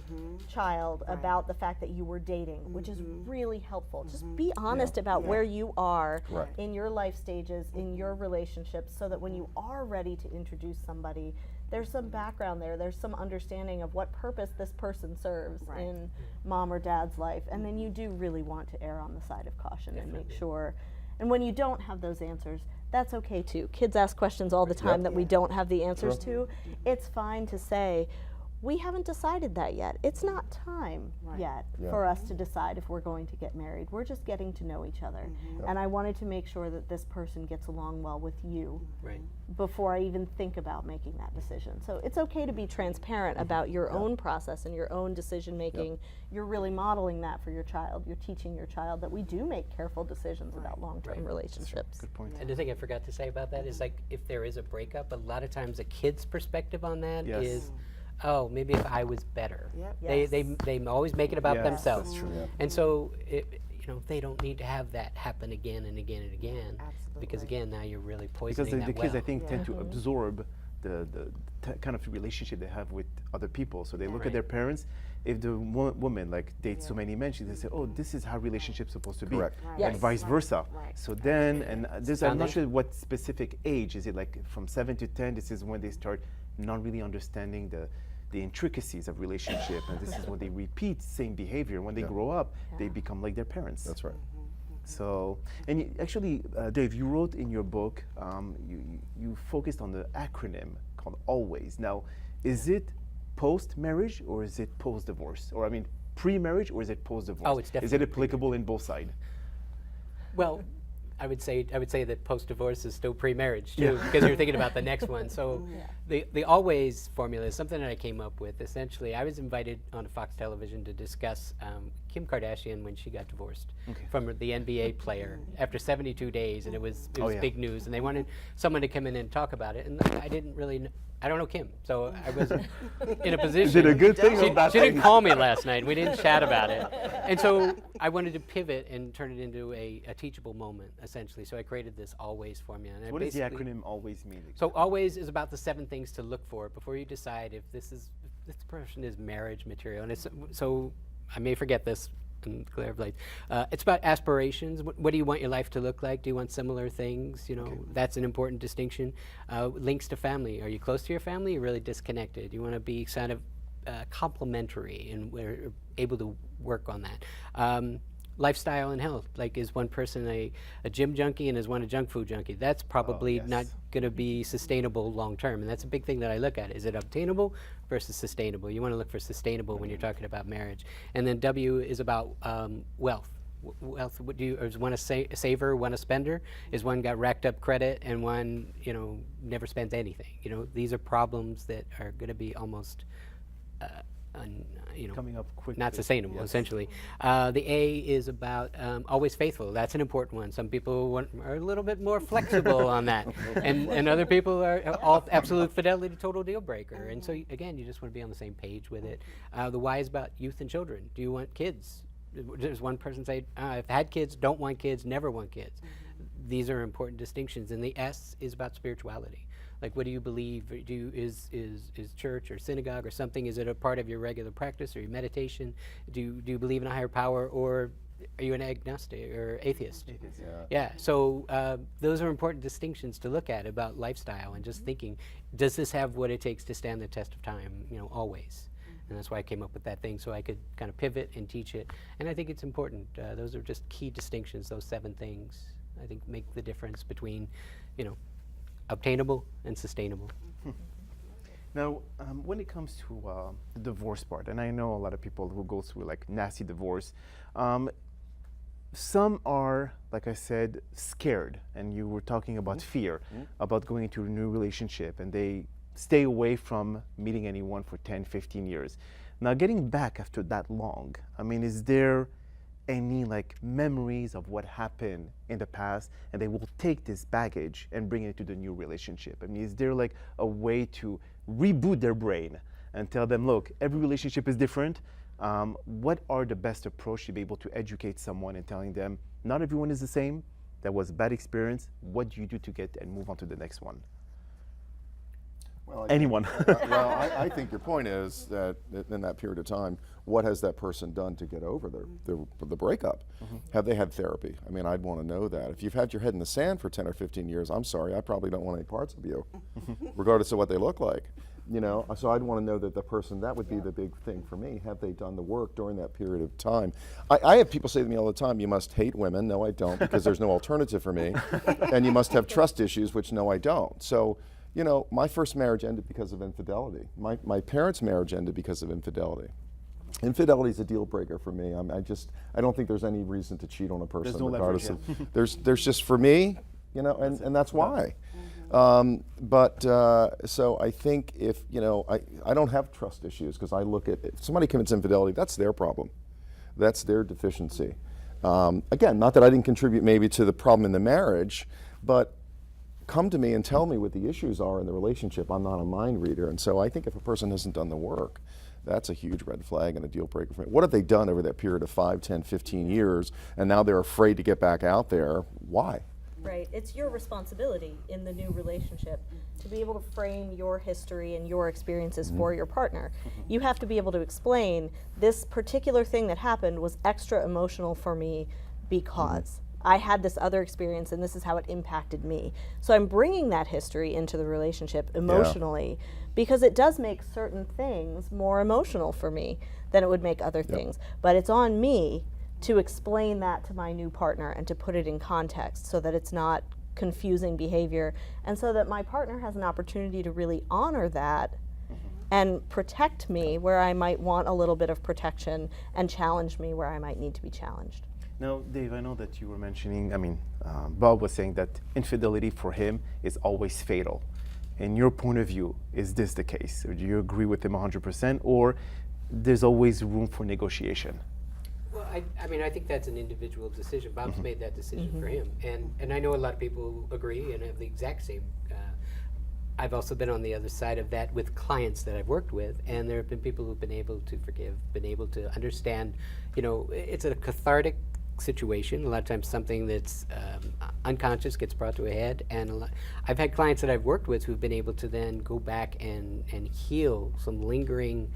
child about the fact that you were dating, which is really helpful. Just be honest about where you are Correct. in your life stages, in your relationships, so that when you are ready to introduce somebody, there's some background there. There's some understanding of what purpose this person serves Right. in mom or dad's life. And then you do really want to err on the side of caution and make sure. And when you don't have those answers, that's okay too. Kids ask questions all the time that we don't have the answers to. It's fine to say, we haven't decided that yet. It's not time yet for us to decide if we're going to get married. We're just getting to know each other. And I wanted to make sure that this person gets along well with you Right. before I even think about making that decision. So it's okay to be transparent about your own process and your own decision making. You're really modeling that for your child. You're teaching your child that we do make careful decisions about long-term relationships. Good point. And the thing I forgot to say about that is like if there is a breakup, a lot of times a kid's perspective on that Yes. is, oh, maybe if I was better. Yep. They always make it about Yes, themselves. that's true. Yeah. And so you know, they don't need to have that happen again and again and again. Because Absolutely. again, now you're really Because poisoning the that kids, I well. think, tend to absorb the kind of relationship they have with other people. So they look Right. at their parents. If the woman like dates so many men, they say, "Oh, this is how relationships supposed to be," Correct. Right. and Yes. vice versa. Right. So then, and this, I'm not Foundation. sure what specific age is it. Like from 7 to 10, this is when they start not really understanding the intricacies of relationship, and this is when they repeat same behavior. When they Yeah. grow up, they become like their parents. That's right. So, and actually, Dave, you wrote in your book, you focused on the acronym called ALWAYS. Now, is it post-marriage or is it post-divorce? Or I mean, pre-marriage or is it post-divorce? Oh, it's Is it definitely applicable in both sides? Well, I would say that post-divorce is still pre-marriage too, because you're thinking about the next one. So the always formula is something that I came up with. Essentially, I was invited on Fox Television to discuss Kim Kardashian when she got divorced from the NBA player after 72 days, and it was yeah. big news. And they wanted someone to come in and talk about it, and I didn't really. I don't know Kim, so I wasn't in a position. Is it a good thing or a She bad didn't thing? call me last night. We didn't chat about it. And so I wanted to pivot and turn it into a teachable moment, essentially. So I created this always formula. And I What does the basically- acronym ALWAYS mean? So always is about the 7 things to look for before you decide if this person is marriage material. And it's, so I may forget this in clear of light. It's about aspirations. What do you want your life to look like? Do you want similar things? You know, that's an important distinction. Links to family. Are you close to your family? You're really disconnected. You want to be kind of complementary, and we're able to work on that. lifestyle and health. Like, is one person a gym junkie and is one a junk food junkie? That's probably not yes. going to be sustainable long term. And that's a big thing that I look at. Is it obtainable versus sustainable? You want to look for sustainable when you're talking about marriage. And then W is about wealth. Wealth. Is one a saver, one a spender? Is one got racked up credit and one, never spends anything? These are problems that are going to be almost Coming up quickly. not sustainable, Yes. essentially. The A is about always faithful. That's an important one. Some people are a little bit more flexible on that, and other people are all absolute fidelity, total deal breaker. And so again, you just want to be on the same page with it. The Y is about youth and children. Do you want kids? There's one person say, I've had kids, don't want kids, never want kids. These are important distinctions. And the S is about spirituality. Like, what do you believe? Is church or synagogue or something? Is it a part of your regular practice or your meditation? Do you believe in a higher power, or are you an agnostic or atheist? Yeah. So those are important distinctions to look at about lifestyle and just thinking, does this have what it takes to stand the test of time? Always. And that's why I came up with that thing, so I could kind of pivot and teach it. And I think it's important. Those are just key distinctions. Those 7 things, I think, make the difference between, obtainable and sustainable. Now, when it comes to the divorce part, and I know a lot of people who go through like nasty divorce, some are, like I said, scared, and you were talking about fear, about going into a new relationship, and they stay away from meeting anyone for 10, 15 years. Now, getting back after that long, I mean, is there any like memories of what happened in the past, and they will take this baggage and bring it to the new relationship? I mean, is there like a way to reboot their brain and tell them, look, every relationship is different. What are the best approach to be able to educate someone and telling them not everyone is the same? That was a bad experience. What do you do to get and move on to the next one? Well, Anyone. I think your point is that in that period of time, what has that person done to get over the breakup? Have they had therapy? I mean, I'd want to know that. If you've had your head in the sand for 10 or 15 years, I'm sorry, I probably don't want any parts of you, regardless of what they look like. So I'd want to know that the person, that would be the big thing for me. Have they done the work during that period of time? I have people say to me all the time, you must hate women. No, I don't, because there's no alternative for me. And you must have trust issues, which no, I don't. So, my first marriage ended because of infidelity. My parents' marriage ended because of infidelity. Infidelity is a deal breaker for me. I don't think there's any reason to cheat on a person. There's no regardless leverage, of, there's just, for me, and that's why. So I think if, I don't have trust issues, because I look at, if somebody commits infidelity, that's their problem. That's their deficiency. Again, not that I didn't contribute maybe to the problem in the marriage, but come to me and tell me what the issues are in the relationship. I'm not a mind reader. And so I think if a person hasn't done the work, that's a huge red flag and a deal breaker for me. What have they done over that period of 5, 10, 15 years, and now they're afraid to get back out there? Why? Right. It's your responsibility in the new relationship to be able to frame your history and your experiences for your partner. You have to be able to explain, this particular thing that happened was extra emotional for me because I had this other experience and this is how it impacted me. So I'm bringing that history into the relationship emotionally because it does make certain things more emotional for me than it would make other things. But it's on me to explain that to my new partner and to put it in context so that it's not confusing behavior, and so that my partner has an opportunity to really honor that and protect me where I might want a little bit of protection and challenge me where I might need to be challenged. Now, Dave, I know that you were mentioning, Bob was saying that infidelity for him is always fatal. In your point of view, is this the case? Or do you agree with him 100%, or there's always room for negotiation? Well, I think that's an individual decision. Bob's made that decision for him. And I know a lot of people agree and have the exact same. I've also been on the other side of that with clients that I've worked with, and there have been people who've been able to forgive, been able to understand, it's a cathartic situation. A lot of times something that's unconscious gets brought to a head, and I've had clients that I've worked with who've been able to then go back and heal some lingering,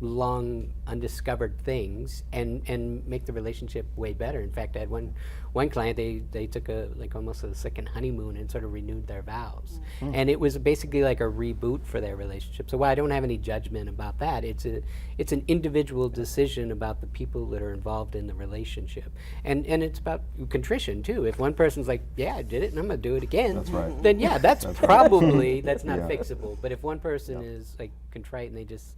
long undiscovered things and make the relationship way better. In fact, I had one one client, they took almost a second honeymoon and sort of renewed their vows. And it was basically like a reboot for their relationship. So while I don't have any judgment about that, it's an individual decision about the people that are involved in the relationship. And it's about contrition too. If one person's like, yeah, I did it and I'm gonna do it again, That's right. then yeah, that's probably that's not Yeah. fixable. But if one person is like contrite and they just,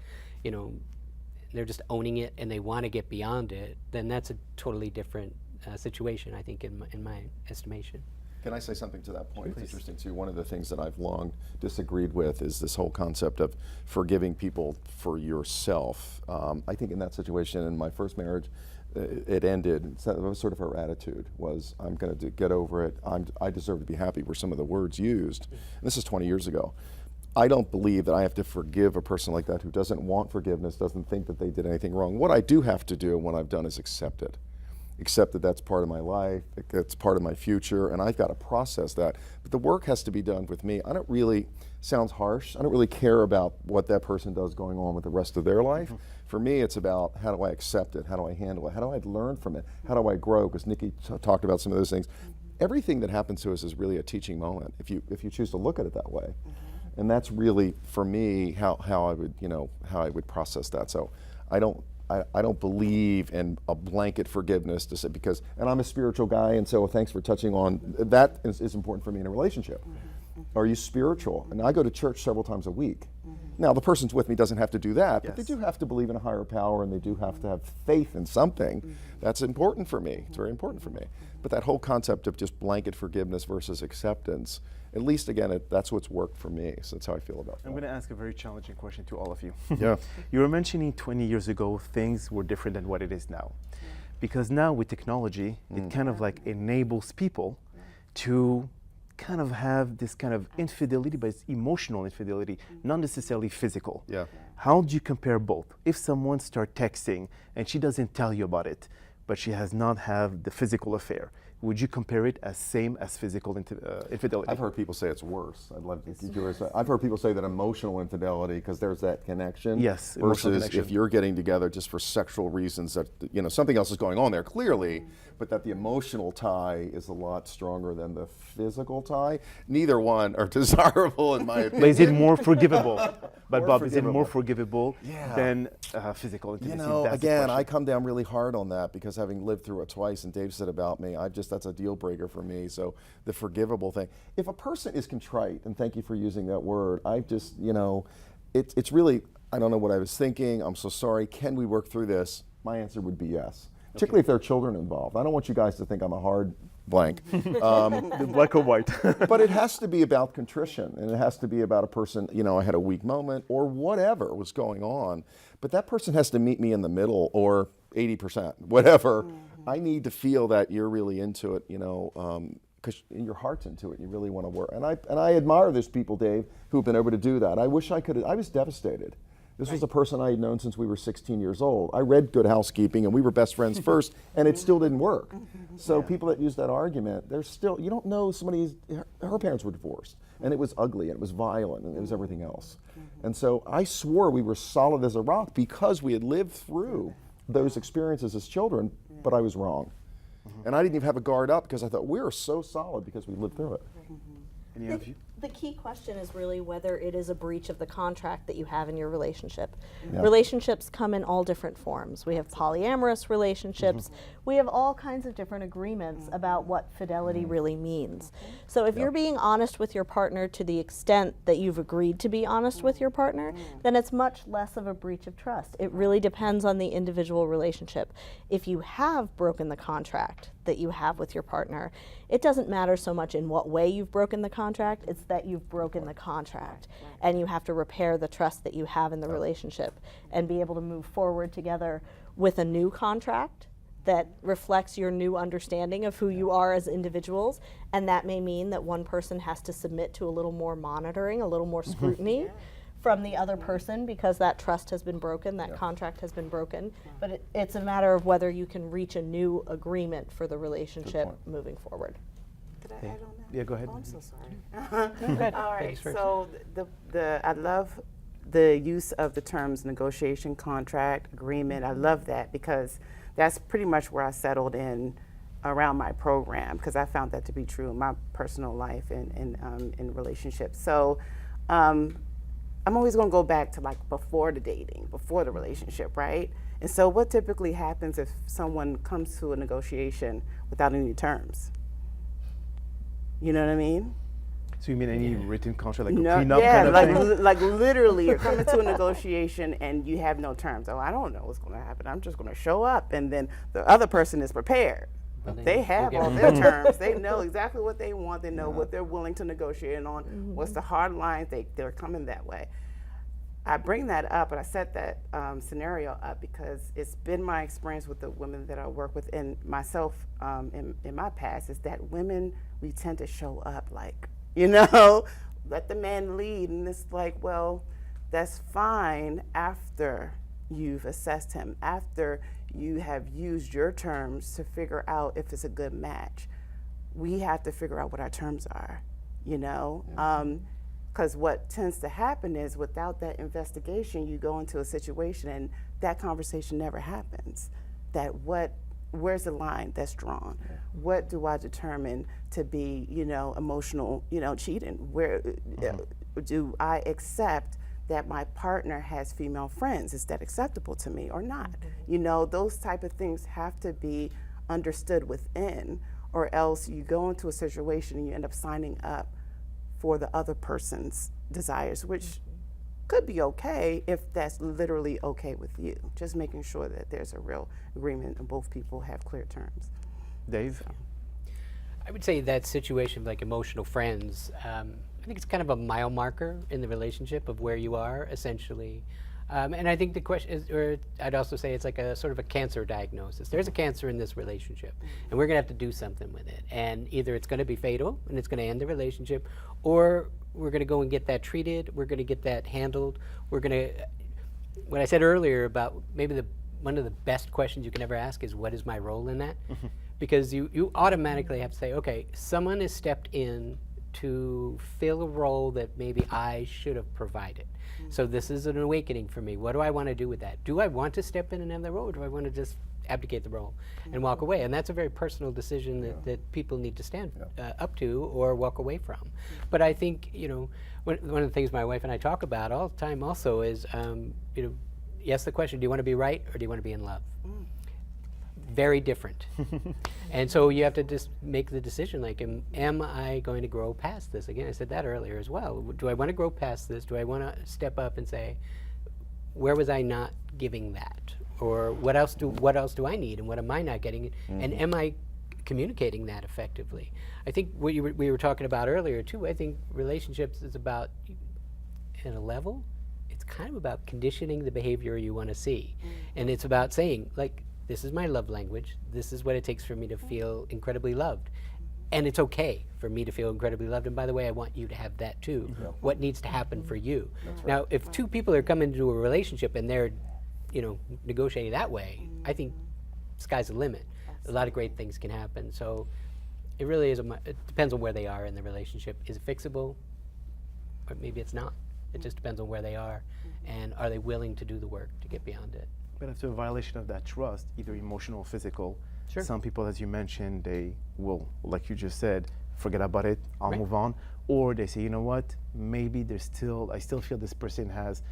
they're just owning it and they want to get beyond it, then that's a totally different situation, I think, in my estimation. Can I say something to that point? It's interesting too. One of the things that I've long disagreed with is this whole concept of forgiving people for yourself. I think in that situation, in my first marriage, it ended. That was sort of her attitude: was I'm going to get over it. I deserve to be happy. Were some of the words used? And this is 20 years ago. I don't believe that I have to forgive a person like that who doesn't want forgiveness, doesn't think that they did anything wrong. What I do have to do, and what I've done, is accept it. Accept that that's part of my life, it's part of my future, and I've got to process that. But the work has to be done with me. I don't really, sounds harsh, I don't really care about what that person does going on with the rest of their life. For me, it's about how do I accept it, how do I handle it, how do I learn from it, how do I grow, because Nikki talked about some of those things. Everything that happens to us is really a teaching moment, if you choose to look at it that way. And that's really, for me, how I would process that. So I don't believe in a blanket forgiveness to say, because, and I'm a spiritual guy, and so thanks for touching on, that is important for me in a relationship. Are you spiritual? And I go to church several times a week. Now, the person's with me doesn't have to do that, but they do have to believe in a higher power, and they do have to have faith in something. That's important for me. It's very important for me. But that whole concept of just blanket forgiveness versus acceptance, at least, again, that's what's worked for me. So that's how I feel about that. I'm going to ask a very challenging question to all of you. Yeah. You were mentioning 20 years ago things were different than what it is now. Because now with technology, it kind of like enables people to kind of have this kind of infidelity, but it's emotional infidelity, not necessarily physical. Yeah. How do you compare both? If someone starts texting and she doesn't tell you about it, but she has not had the physical affair, would you compare it as same as physical infidelity? I've heard people say it's worse. I'd love to get yours. I've heard people say that emotional infidelity, because there's that connection. Yes, emotional versus connection. if you're getting together just for sexual reasons, that something else is going on there clearly, but that the emotional tie is a lot stronger than the physical tie. Neither one are desirable in my opinion. But is it more forgivable? But More Bob, is it more forgivable. forgivable than physical intimacy? That's the Again, question. I come down really hard on that, because having lived through it twice, and Dave said about me, that's a deal breaker for me. So the forgivable thing. If a person is contrite, and thank you for using that word, I just, it's really, I don't know what I was thinking, I'm so sorry, can we work through this? My answer would be yes. Particularly if there are children involved. I don't want you guys to think I'm a hard blank. Black or white. But it has to be about contrition, and it has to be about a person, I had a weak moment or whatever was going on, but that person has to meet me in the middle, or 80%, whatever. I need to feel that you're really into it, because your heart's into it. You really want to work. And I admire those people, Dave, who've been able to do that. I wish I could. I was devastated. This was a person I had known since we were 16 years old. I read Good Housekeeping, and we were best friends first, and it still didn't work. So people that use that argument, they're still, you don't know somebody's, her parents were divorced, and it was ugly, and it was violent, and it was everything else. And so I swore we were solid as a rock because we had lived through those experiences as children, but I was wrong. And I didn't even have a guard up, because I thought we are so solid because we lived through it. Any of you? The key question is really whether it is a breach of the contract that you have in your relationship. Yeah. Relationships come in all different forms. We have polyamorous relationships. We have all kinds of different agreements about what fidelity really means. So if you're being honest with your partner to the extent that you've agreed to be honest with your partner, then it's much less of a breach of trust. It really depends on the individual relationship. If you have broken the contract that you have with your partner, it doesn't matter so much in what way you've broken the contract, it's that you've broken the contract. And you have to repair the trust that you have in the relationship and be able to move forward together with a new contract that reflects your new understanding of who you are as individuals. And that may mean that one person has to submit to a little more monitoring, a little more scrutiny from the other person, because that trust has been broken, that contract has been broken. But it's a matter of whether you can reach a new agreement for the relationship moving forward. Could I add on that? Yeah, go ahead. Oh, I'm so sorry. Good. All right, Ladies first. so I love the use of the terms negotiation, contract, agreement. I love that, because that's pretty much where I settled in around my program, because I found that to be true in my personal life and in relationships. So I'm always going to go back to like before the dating, before the relationship, right? And so what typically happens if someone comes to a negotiation without any terms? You know what I mean? So you mean any written contract, like a No, prenup yeah, kind of like thing? like literally, you're coming to a negotiation and you have no terms. Oh, I don't know what's going to happen. I'm just going to show up, and then the other person is prepared. Well, then They you'll have get all one. their terms. They know exactly what they want. They know what they're willing to negotiate on. What's the hard lines? They're coming that way. I bring that up, and I set that scenario up because it's been my experience with the women that I work with, and myself in my past, is that women, we tend to show up like, let the man lead. And it's like, well, that's fine after you've assessed him, after you have used your terms to figure out if it's a good match. We have to figure out what our terms are, because what tends to happen is without that investigation, you go into a situation and that conversation never happens. Where's the line that's drawn? What do I determine to be, emotional, cheating? Where do I accept that my partner has female friends? Is that acceptable to me or not? Those type of things have to be understood within, or else you go into a situation and you end up signing up for the other person's desires, which could be okay if that's literally okay with you. Just making sure that there's a real agreement and both people have clear terms. Dave? I would say that situation, like emotional friends, I think it's kind of a mile marker in the relationship of where you are, essentially. And I think the question is, or I'd also say it's like a sort of a cancer diagnosis. There's a cancer in this relationship, and we're going to have to do something with it. And either it's going to be fatal, and it's going to end the relationship, or we're going to go and get that treated, we're going to get that handled, we're going to, what I said earlier about maybe one of the best questions you can ever ask is, what is my role in that? Because you automatically have to say, okay, someone has stepped in to fill a role that maybe I should have provided. So this is an awakening for me. What do I want to do with that? Do I want to step in and have that role, or do I want to just abdicate the role and walk away? And that's a very personal decision that people need to stand up to or walk away from. But I think, one of the things my wife and I talk about all the time also is, yes, the question, do you want to be right or do you want to be in love? Very different. And so you have to just make the decision, like, am I going to grow past this? Again, I said that earlier as well. Do I want to grow past this? Do I want to step up and say, where was I not giving that? Or what else do I need, and what am I not getting? And am I communicating that effectively? I think what we were talking about earlier too, I think relationships is about, at a level, it's kind of about conditioning the behavior you want to see. And it's about saying, like, this is my love language. This is what it takes for me to feel incredibly loved. And it's okay for me to feel incredibly loved. And by the way, I want you to have that too. What needs to happen for you? Now, if two people are coming into a relationship and they're, negotiating that way, I think sky's the limit. A lot of great things can happen. So it really is, it depends on where they are in the relationship. Is it fixable? Or maybe it's not. It just depends on where they are. And are they willing to do the work to get beyond it? But after a violation of that trust, either emotional or physical, Sure. some people, as you mentioned, they will, like you just said, forget about it, I'll Right. move on. Or they say, you know what, maybe I still feel this person has,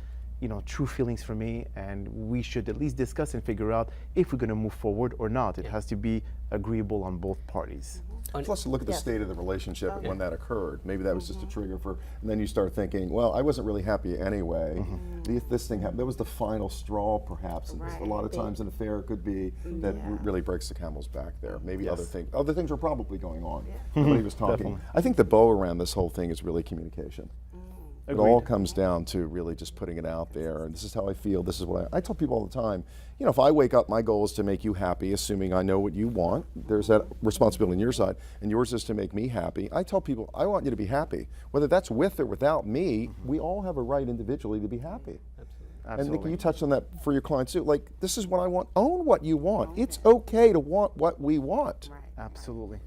true feelings for me, and we should at least discuss and figure out if we're going to move forward or not. It has to be agreeable on both parties. Plus, look at the Yes. state of the relationship when that occurred. Maybe that was just a trigger and then you start thinking, well, I wasn't really happy anyway. This thing happened. That was the final straw, perhaps. And a lot of times, an affair could be that really breaks the camel's back there. Maybe other things were probably going on. Nobody was talking. Definitely. I think the bow around this whole thing is really communication. It all comes down to really just putting it out there, and this is how I feel, this is what I tell people all the time, if I wake up, my goal is to make you happy, assuming I know what you want. There's that responsibility on your side, and yours is to make me happy. I tell people, I want you to be happy. Whether that's with or without me, we all have a right individually to be happy. And Nikki, you touched on that for your clients too. Like, this is what I want. Own what you want. It's okay to want what we want. Absolutely.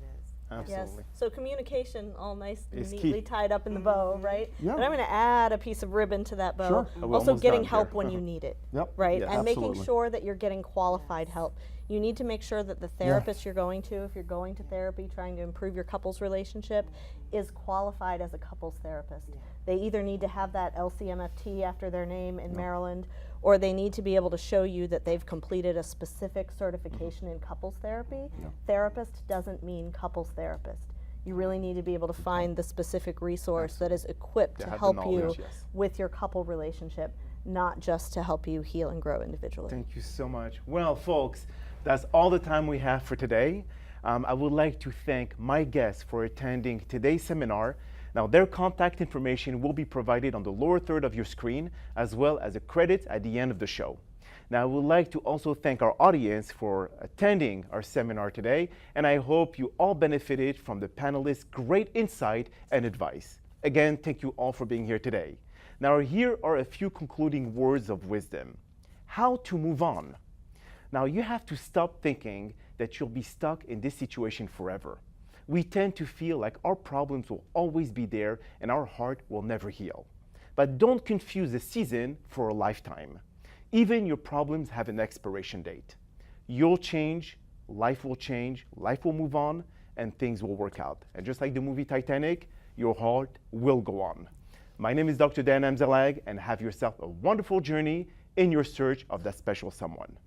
Absolutely. Yes. So communication, all nice and Is neatly key. tied up in the bow, right? Yeah. But I'm going to add a piece of ribbon to that bow. Sure. We're Also, almost getting done help here. when you need it. Yep. Right? Yes. And making Absolutely. sure that you're getting qualified help. You need to make sure that the therapist you're going to, if you're going to therapy trying to improve your couple's relationship, is qualified as a couples therapist. They either need to have that LCMFT after their name in Maryland, or they need to be able to show you that they've completed a specific certification in couples therapy. Therapist doesn't mean couples therapist. You really need to be able to find the specific resource that is equipped They to have the help you knowledge, yes. with your couple relationship, not just to help you heal and grow individually. Thank you so much. Well, folks, that's all the time we have for today. I would like to thank my guests for attending today's seminar. Now, their contact information will be provided on the lower third of your screen, as well as the credits at the end of the show. Now, I would like to also thank our audience for attending our seminar today, and I hope you all benefited from the panelists' great insight and advice. Again, thank you all for being here today. Now, here are a few concluding words of wisdom. How to move on. Now, you have to stop thinking that you'll be stuck in this situation forever. We tend to feel like our problems will always be there and our heart will never heal. But don't confuse a season for a lifetime. Even your problems have an expiration date. You'll change, life will move on, and things will work out. And just like the movie Titanic, your heart will go on. My name is Dr. Dan Amzalag, and have yourself a wonderful journey in your search of that special someone.